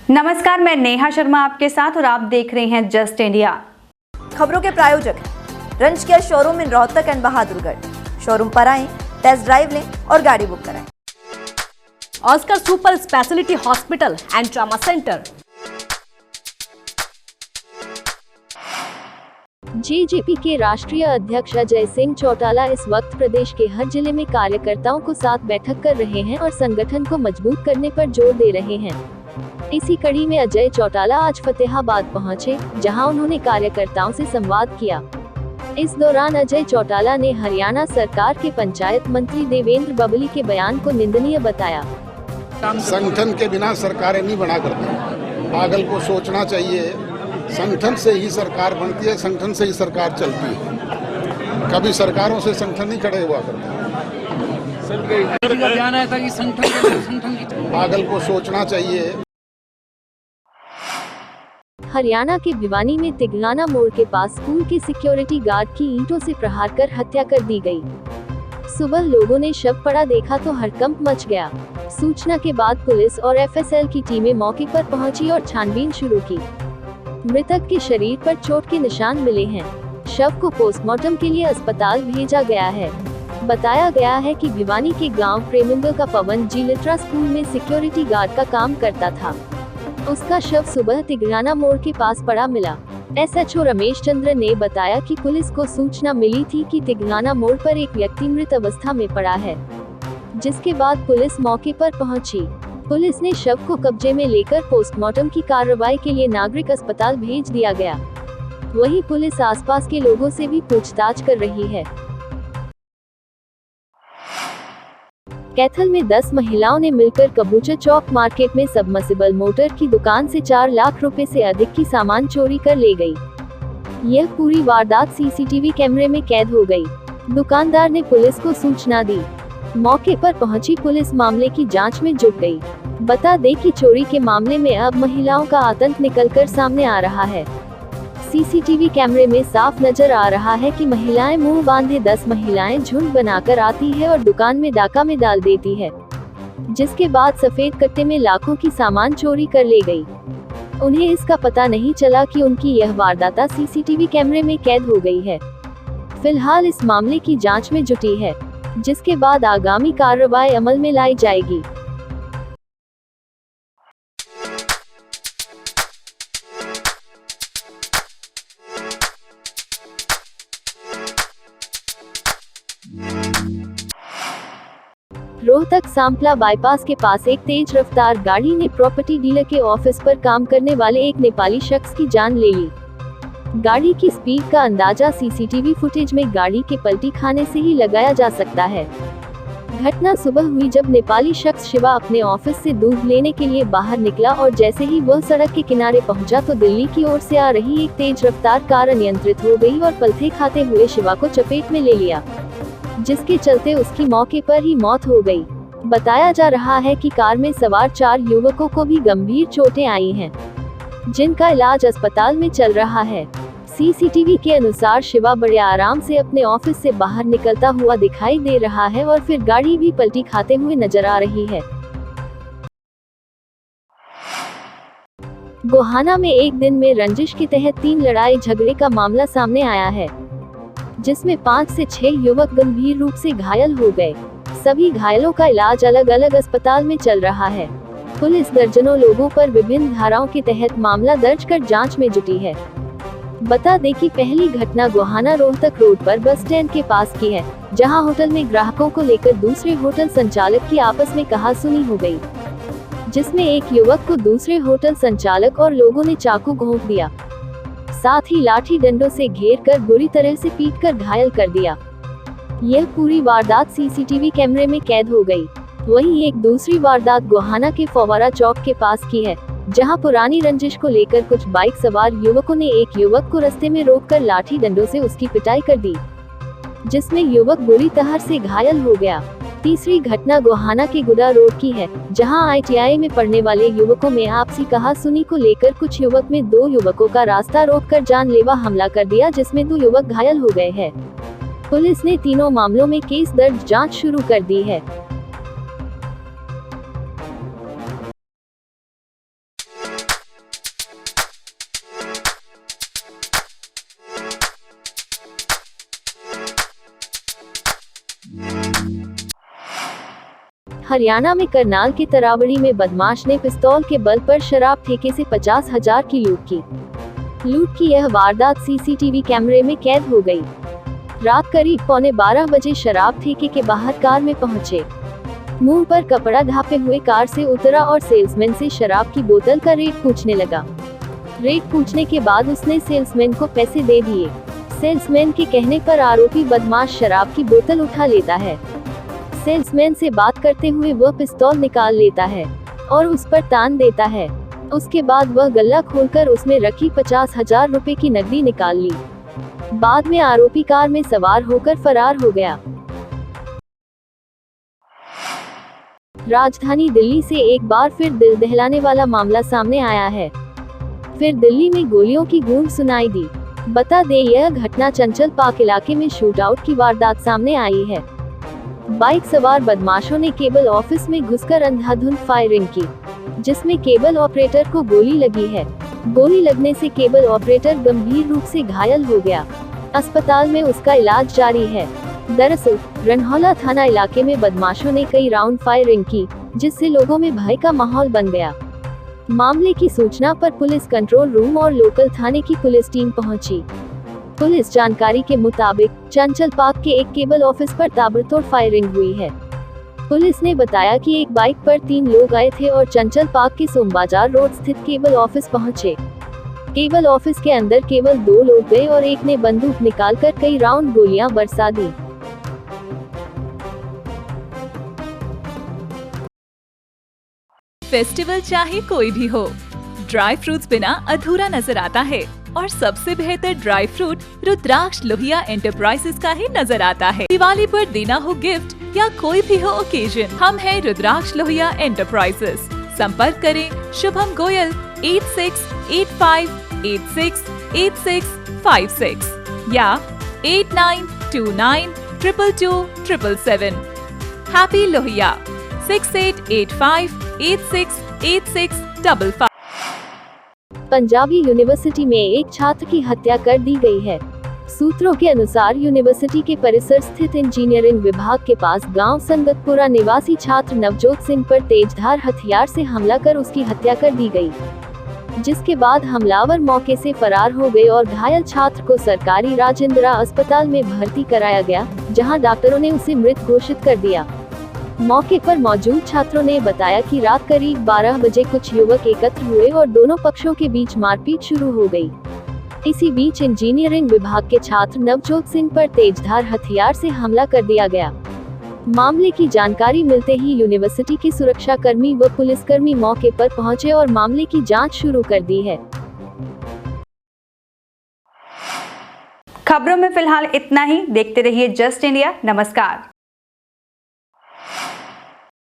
नमस्कार, मैं नेहा शर्मा आपके साथ और आप देख रहे हैं जस्ट इंडिया। खबरों के प्रायोजक हैं रंज care showroom in Rohtak and Bahadurgarh. Showroom पर आएं, टेस्ट ड्राइव लें और गाड़ी बुक कराएं। Oscar super speciality hospital and trauma centre. JJP के राष्ट्रीय अध्यक्ष अजय सिंह चौटाला इस वक्त प्रदेश के हर जिले में कार्यकर्ताओं को साथ बैठक कर रहे हैं और संगठन को मजबूत करने पर जोर दे रहे हैं। इसी कड़ी में अजय चौटाला आज फतेहाबाद पहुंचे, जहां उन्होंने कार्यकर्ताओं से संवाद किया। इस दौरान अजय चौटाला ने हरियाणा सरकार के पंचायत मंत्री देवेंद्र बबली के बयान को निंदनीय बताया। संगठन के बिना सरकारें नहीं बना करती, पागल को सोचना चाहिए। संगठन से ही सरकार बनती है, संगठन से ही सरकार चलती है। कभी सरकारों से संगठन नहीं खड़े हुआ करते। बयान आया था कि संगठन पागल को सोचना चाहिए। हरियाणा के भिवानी में तिगलाना मोड़ के पास स्कूल के सिक्योरिटी गार्ड की ईंटों से प्रहार कर हत्या कर दी गई। सुबह लोगों ने शव पड़ा देखा तो हड़कंप मच गया। सूचना के बाद पुलिस और एफएसएल की टीमें मौके पर पहुंची और छानबीन शुरू की। मृतक के शरीर पर चोट के निशान मिले हैं। शव को पोस्टमार्टम के लिए अस्पताल भेजा गया है। बताया गया है कि भिवानी के गांव प्रेमुंगा का पवन जी लिटरा स्कूल में सिक्योरिटी गार्ड का काम करता था। उसका शव सुबह तिगराना मोड़ के पास पड़ा मिला। एसएचओ रमेश चंद्र ने बताया कि पुलिस को सूचना मिली थी कि तिगराना मोड़ पर एक व्यक्ति मृत अवस्था में पड़ा है, जिसके बाद पुलिस मौके पर पहुंची। पुलिस ने शव को कब्जे में लेकर पोस्टमार्टम की कार्रवाई के लिए नागरिक अस्पताल भेज दिया गया। वहीं पुलिस आसपास के लोगों से भी पूछताछ कर रही है। कैथल में 10 महिलाओं ने मिलकर कबूचा चौक मार्केट में सबमर्सिबल मोटर की दुकान से 4 लाख रुपए से अधिक की सामान चोरी कर ले गई। यह पूरी वारदात सीसीटीवी कैमरे में कैद हो गई। दुकानदार ने पुलिस को सूचना दी। मौके पर पहुंची पुलिस मामले की जांच में जुट गई। बता दें कि चोरी के मामले में अब महिलाओं का आतंक निकलकर सामने आ रहा है। सीसीटीवी कैमरे में साफ नजर आ रहा है कि महिलाएं मुंह बांधे 10 महिलाएं झुंड बनाकर आती है और दुकान में डाका में डाल देती है, जिसके बाद सफेद कट्टे में लाखों की सामान चोरी कर ले गई। उन्हें इसका पता नहीं चला कि उनकी यह वारदात सीसीटीवी कैमरे में कैद हो गई है। फिलहाल इस मामले की जांच में जुटी है, जिसके बाद आगामी कार्रवाई अमल में लाई जाएगी। रोहतक सांपला बाईपास के पास एक तेज रफ्तार गाड़ी ने प्रॉपर्टी डीलर के ऑफिस पर काम करने वाले एक नेपाली शख्स की जान ले ली। गाड़ी की स्पीड का अंदाजा सीसीटीवी फुटेज में गाड़ी के पलटी खाने से ही लगाया जा सकता है। घटना सुबह हुई जब नेपाली शख्स शिवा अपने ऑफिस से दूध लेने के लिए बाहर निकला और जैसे ही वह सड़क के किनारे पहुंचा तो दिल्ली की ओर से आ रही एक तेज रफ्तार कार अनियंत्रित हो गई और पलथे खाते हुए शिवा को चपेट में ले लिया, जिसके चलते उसकी मौके पर ही मौत हो गई। बताया जा रहा है कि कार में सवार 4 युवकों को भी गंभीर चोटें आई हैं, जिनका इलाज अस्पताल में चल रहा है। सीसीटीवी के अनुसार शिवा बड़े आराम से अपने ऑफिस से बाहर निकलता हुआ दिखाई दे रहा है और फिर गाड़ी भी पलटी खाते हुए नजर आ रही है। गोहाना में एक दिन में रंजिश के तहत 3 लड़ाई झगड़े का मामला सामने आया है, जिसमें 5 से 6 युवक गंभीर रूप से घायल हो गए। सभी घायलों का इलाज अलग अलग अस्पताल में चल रहा है। पुलिस दर्जनों लोगों पर विभिन्न धाराओं के तहत मामला दर्ज कर जांच में जुटी है। बता दें कि पहली घटना गोहाना रोहतक रोड पर बस स्टैंड के पास की है, जहां होटल में ग्राहकों को लेकर दूसरे होटल संचालक की आपस में कहासुनी हो गई, जिसमें एक युवक को दूसरे होटल संचालक और लोगों ने चाकू घोंप दिया, साथ ही लाठी डंडों से घेर कर बुरी तरह से पीटकर घायल कर दिया। यह पूरी वारदात सीसीटीवी कैमरे में कैद हो गई। वहीं एक दूसरी वारदात गोहाना के फव्वारा चौक के पास की है, जहां पुरानी रंजिश को लेकर कुछ बाइक सवार युवकों ने एक युवक को रास्ते में रोककर लाठी डंडों से उसकी पिटाई कर दी, जिसमें युवक बुरी तरह से घायल हो गया। तीसरी घटना गोहाना के गुडा रोड की है, जहां आईटीआई में पढ़ने वाले युवकों में आपसी कहासुनी को लेकर कुछ युवक में 2 युवकों का रास्ता रोककर जानलेवा हमला कर दिया, जिसमें 2 युवक घायल हो गए हैं। पुलिस ने तीनों मामलों में केस दर्ज जांच शुरू कर दी है। हरियाणा में करनाल के तरावड़ी में बदमाश ने पिस्तौल के बल पर शराब ठेके से 50,000 की लूट की यह वारदात सीसीटीवी कैमरे में कैद हो गई। रात करीब 11:15 बजे शराब ठेके के बाहर कार में पहुंचे, मुंह पर कपड़ा ढापे हुए कार से उतरा और सेल्समैन से शराब की बोतल का रेट पूछने लगा। रेट पूछने के बाद उसने सेल्समैन को पैसे दे दिए। सेल्समैन के कहने पर आरोपी बदमाश शराब की बोतल उठा लेता है। सेल्समैन से बात करते हुए वह पिस्तौल निकाल लेता है और उस पर तान देता है। उसके बाद वह गल्ला खोलकर उसमें रखी 50,000 रुपए की नकदी निकाल ली। बाद में आरोपी कार में सवार होकर फरार हो गया। राजधानी दिल्ली से एक बार फिर दिल दहलाने वाला मामला सामने आया है। फिर दिल्ली में गोलियों की गूंज सुनाई दी। बता दें, यह घटना चंचल पार्क इलाके में शूटआउट की वारदात सामने आई है। बाइक सवार बदमाशों ने केबल ऑफिस में घुसकर अंधाधुंध फायरिंग की, जिसमें केबल ऑपरेटर को गोली लगी है। गोली लगने से केबल ऑपरेटर गंभीर रूप से घायल हो गया। अस्पताल में उसका इलाज जारी है। दरअसल रनहौला थाना इलाके में बदमाशों ने कई राउंड फायरिंग की, जिससे लोगों में भय का माहौल बन गया। मामले की सूचना पर पुलिस कंट्रोल रूम और लोकल थाने की पुलिस टीम पहुंची। पुलिस जानकारी के मुताबिक चंचल पार्क के एक केबल ऑफिस पर ताबड़तोड़ फायरिंग हुई है। पुलिस ने बताया कि एक बाइक पर 3 लोग आए थे और चंचल पार्क के सोमबाजार रोड स्थित केबल ऑफिस पहुंचे। केबल ऑफिस के अंदर केवल 2 लोग गए और एक ने बंदूक निकालकर कई राउंड गोलियां बरसा दी। फेस्टिवल चाहे कोई भी हो, ड्राई फ्रूट्स बिना अधूरा नजर आता है और सबसे बेहतर ड्राई फ्रूट रुद्राक्ष लोहिया एंटरप्राइजेस का ही नजर आता है। दिवाली पर देना हो गिफ्ट या कोई भी हो ओकेजन, हम हैं रुद्राक्ष लोहिया एंटरप्राइजेस। संपर्क करें शुभम गोयल 8685868656 या 8929222277। हैप्पी लोहिया 6885868655। पंजाबी यूनिवर्सिटी में एक छात्र की हत्या कर दी गई है। सूत्रों के अनुसार यूनिवर्सिटी के परिसर स्थित इंजीनियरिंग विभाग के पास गांव संगतपुरा निवासी छात्र नवजोत सिंह पर तेजधार हथियार से हमला कर उसकी हत्या कर दी गई, जिसके बाद हमलावर मौके से फरार हो गए और घायल छात्र को सरकारी राजेंद्रा अस्पताल में भर्ती कराया गया, जहां डॉक्टरों ने उसे मृत घोषित कर दिया। मौके पर मौजूद छात्रों ने बताया कि रात करीब 12 बजे कुछ युवक एकत्र हुए और दोनों पक्षों के बीच मारपीट शुरू हो गई। इसी बीच इंजीनियरिंग विभाग के छात्र नवजोत सिंह पर तेजधार हथियार से हमला कर दिया गया। मामले की जानकारी मिलते ही यूनिवर्सिटी के सुरक्षा कर्मी व पुलिसकर्मी मौके पर पहुंचे और मामले की जांच शुरू कर दी है। खबरों में फिलहाल इतना ही। देखते रहिए जस्ट इंडिया। नमस्कार।